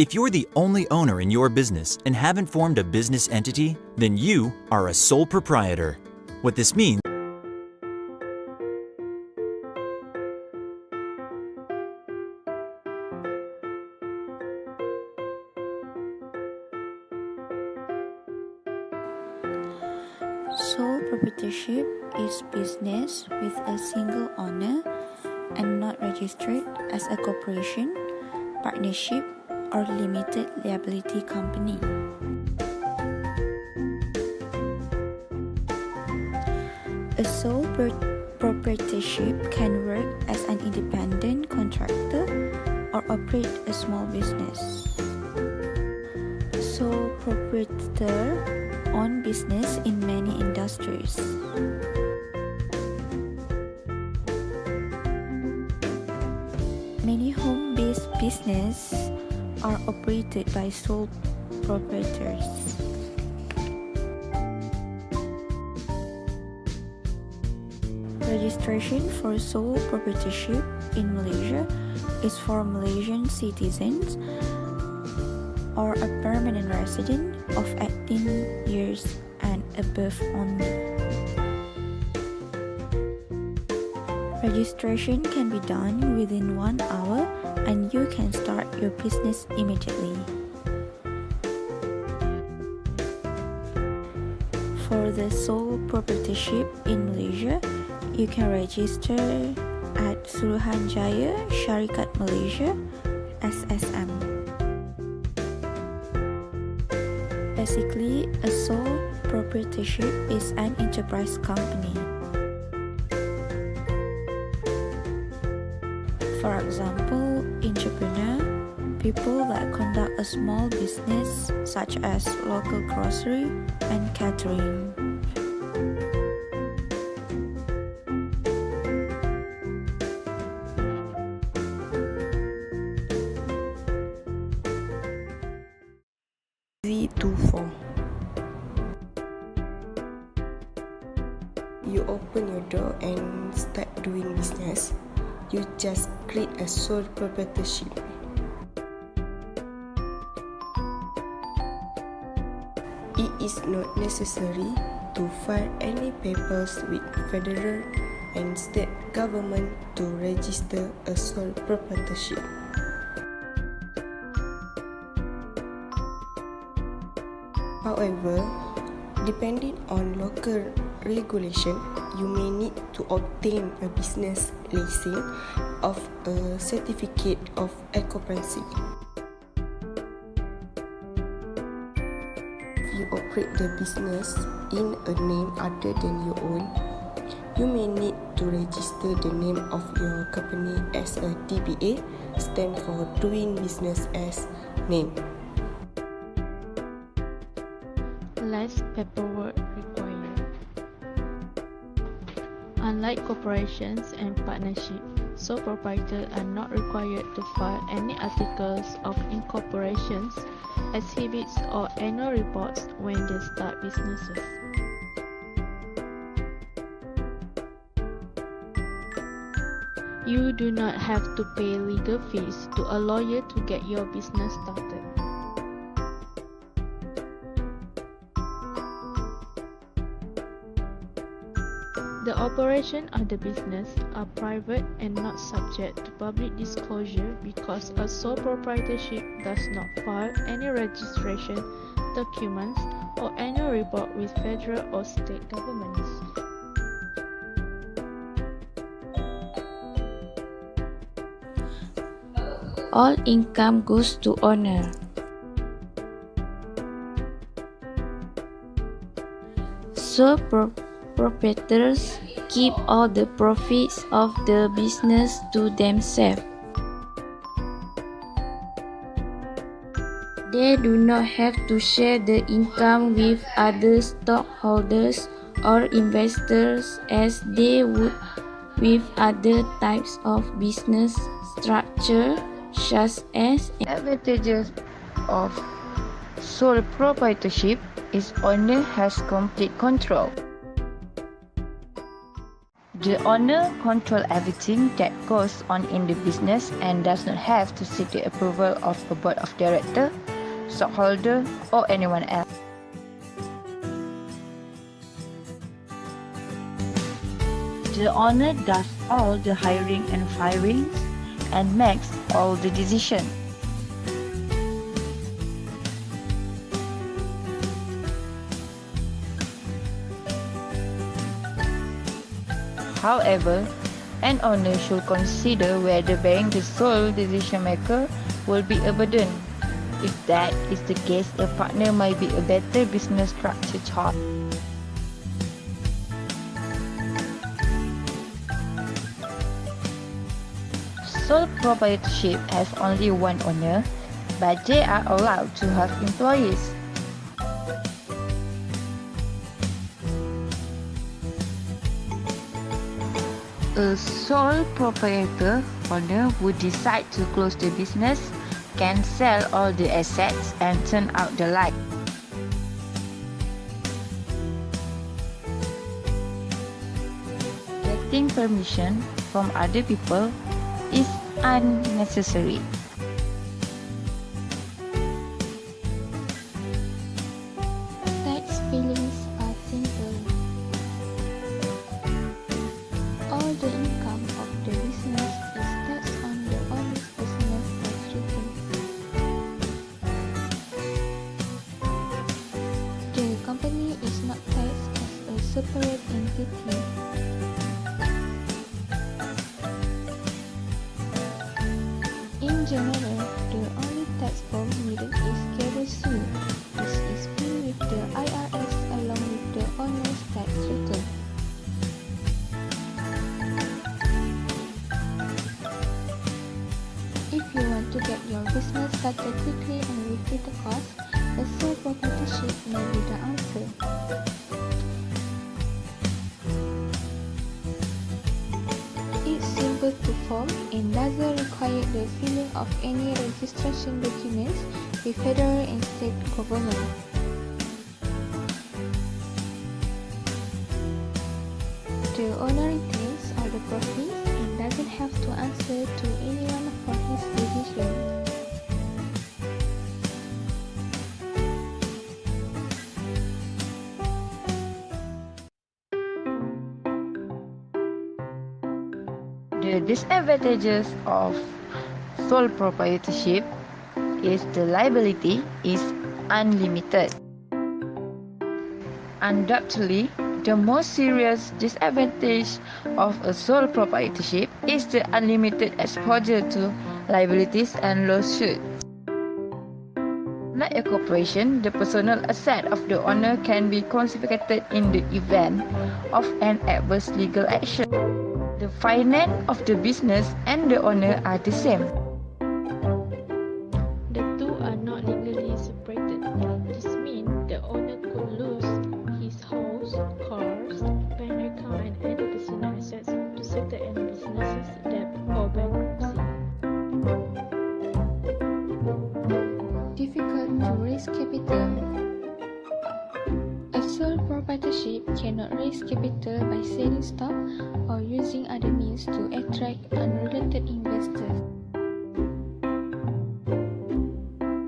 If you're the only owner in your business and haven't formed a business entity, then you are a sole proprietor. What this means Sole proprietorship is business with a single owner and not registered as a corporation, partnership, or limited liability company. A sole proprietorship can work as an independent contractor or operate a small business. Sole proprietor own business in many industries. Many home-based businesses are operated by sole proprietors. Registration for sole proprietorship in Malaysia is for Malaysian citizens or a permanent resident of 18 years and above only. Registration can be done within 1 hour and you can start your business immediately. For the sole proprietorship in Malaysia, you can register at Suruhanjaya Syarikat Malaysia SSM. Basically, a sole proprietorship is an enterprise company. For example, entrepreneur, people that conduct a small business such as local grocery and catering. Easy to form. You open your door and start doing business. You just create a sole proprietorship. It is not necessary to file any papers with federal and state government to register a sole proprietorship. However, depending on local regulation, you may need to obtain a business license of a certificate of occupancy. If you operate the business in a name other than your own, you may need to register the name of your company as a DBA, stand for doing business as name. Less paperwork required. Unlike corporations and partnerships, sole proprietors are not required to file any articles of incorporations, exhibits, or annual reports when they start businesses. You do not have to pay legal fees to a lawyer to get your business started. The operation of the business are private and not subject to public disclosure because a sole proprietorship does not file any registration documents or annual report with federal or state governments. All income goes to owner. Sole proprietors keep all the profits of the business to themselves. They do not have to share the income with other stockholders or investors as they would with other types of business structure, such as advantages of sole proprietorship is owner has complete control. The owner controls everything that goes on in the business and does not have to seek the approval of a board of directors, stockholder, or anyone else. The owner does all the hiring and firings and makes all the decisions. However, an owner should consider whether being the sole decision maker will be a burden. If that is the case, a partner might be a better business structure choice. Sole proprietorship has only one owner, but they are allowed to have employees. A sole proprietor owner who decide to close the business can sell all the assets and turn out the light. Getting permission from other people is unnecessary. Tax filings are simple. All the income of the business is taxed on the owner's business tax return. The company is not taxed as a separate entity. In general, the only tax form needed is KRSU, which is filed with the IRS along with the owner's tax return. If you want to get your business started quickly and with little cost, a sole proprietorship may be the answer. It's simple to form and doesn't require the filling of any registration documents with federal and state government. The owner retains all the profits and doesn't have to answer to anyone for his decision. The disadvantages of sole proprietorship is the liability is unlimited. Undoubtedly, the most serious disadvantage of a sole proprietorship is the unlimited exposure to liabilities and lawsuits. Like a corporation, the personal asset of the owner can be confiscated in the event of an adverse legal action. The finance of the business and the owner are the same. The two are not legally separated. This means the owner could lose his house, cars, bank account, and other personal assets to settle any business's debt or bankruptcy. Difficult to raise capital. A sole proprietorship cannot raise capital by selling stock or using other means to attract unrelated investors.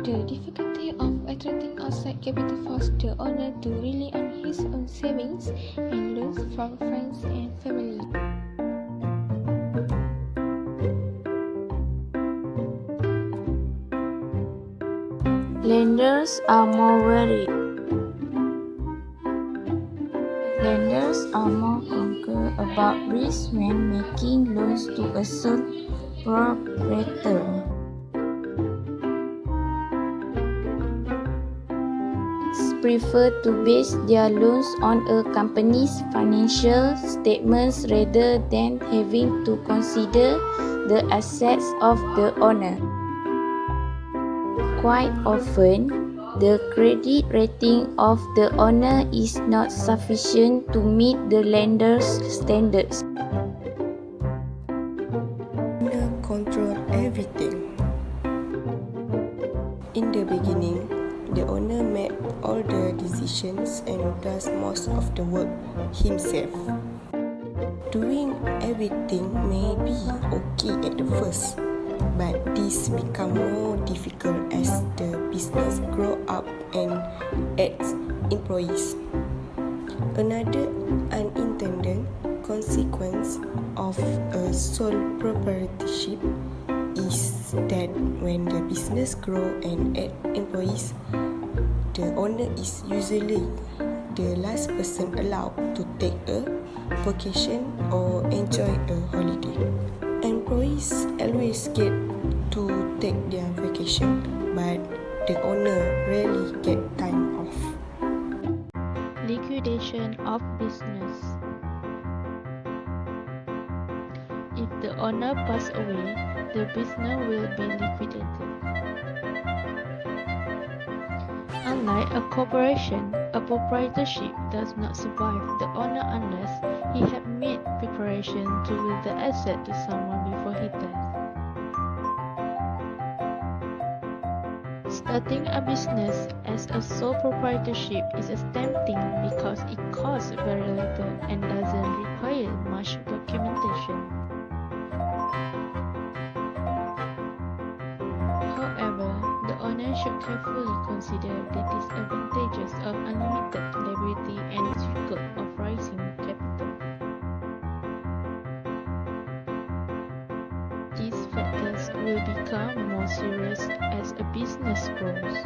The difficulty of attracting outside capital forces the owner to rely on his own savings and loans from friends and family. Lenders are more worried. Lenders are more concerned about risk when making loans to a sole proprietor. Prefer to base their loans on a company's financial statements rather than having to consider the assets of the owner. Quite often, the credit rating of the owner is not sufficient to meet the lender's standards. Owner control everything. In the beginning, the owner made all the decisions and does most of the work himself. Doing everything may be okay at the first, but this become more difficult as the business grow up and adds employees. Another unintended consequence of a sole proprietorship is that when the business grow and add employees, the owner is usually the last person allowed to take a vacation or enjoy a holiday. Employees always get to take their vacation, but the owner rarely get time off. Liquidation of business. If the owner passes away, the business will be liquidated. Unlike a corporation, a proprietorship does not survive the owner unless he had made preparation to will the asset to someone before he dies. Starting a business as a sole proprietorship is tempting because it costs very little and doesn't require much documentation. However, the owner should carefully consider the disadvantages of unlimited liability and the difficulty of raising capital. These factors will become more serious as a business grows.